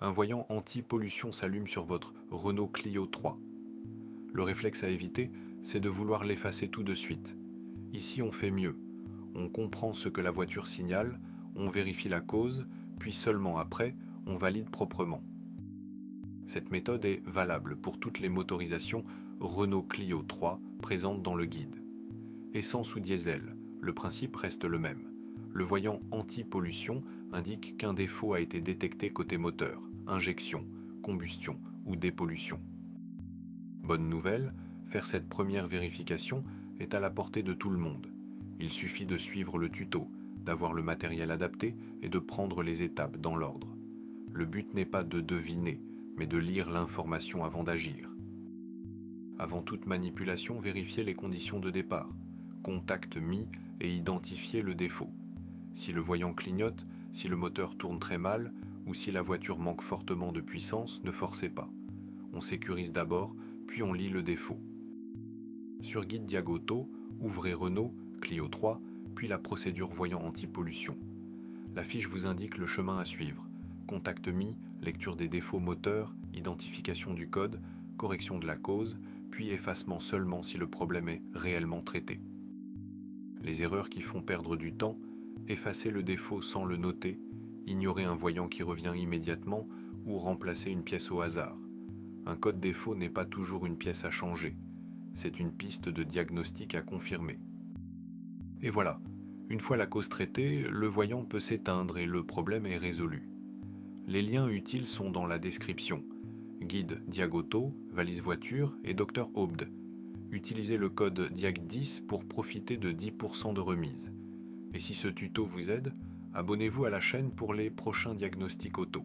Un voyant anti-pollution s'allume sur votre Renault Clio 3. Le réflexe à éviter, c'est de vouloir l'effacer tout de suite. Ici, on fait mieux. On comprend ce que la voiture signale, on vérifie la cause, puis seulement après, on valide proprement. Cette méthode est valable pour toutes les motorisations Renault Clio 3 présentes dans le guide. Essence ou diesel, le principe reste le même. Le voyant anti-pollution indique qu'un défaut a été détecté côté moteur, injection, combustion ou dépollution. Bonne nouvelle, faire cette première vérification est à la portée de tout le monde. Il suffit de suivre le tuto, d'avoir le matériel adapté et de prendre les étapes dans l'ordre. Le but n'est pas de deviner, mais de lire l'information avant d'agir. Avant toute manipulation, vérifiez les conditions de départ. Contact mis et identifiez le défaut. Si le voyant clignote, si le moteur tourne très mal ou si la voiture manque fortement de puissance, ne forcez pas. On sécurise d'abord, puis on lit le défaut. Sur Guide Diagauto, ouvrez Renault, Clio 3, puis la procédure voyant anti-pollution. La fiche vous indique le chemin à suivre. Contact mis, lecture des défauts moteurs, identification du code, correction de la cause, puis effacement seulement si le problème est réellement traité. Les erreurs qui font perdre du temps, effacer le défaut sans le noter, ignorer un voyant qui revient immédiatement ou remplacer une pièce au hasard. Un code défaut n'est pas toujours une pièce à changer, c'est une piste de diagnostic à confirmer. Et voilà, une fois la cause traitée, le voyant peut s'éteindre et le problème est résolu. Les liens utiles sont dans la description. Guide Diagauto, valise voiture et Dr Aubde. Utilisez le code DIAG10 pour profiter de 10% de remise. Et si ce tuto vous aide, abonnez-vous à la chaîne pour les prochains diagnostics auto.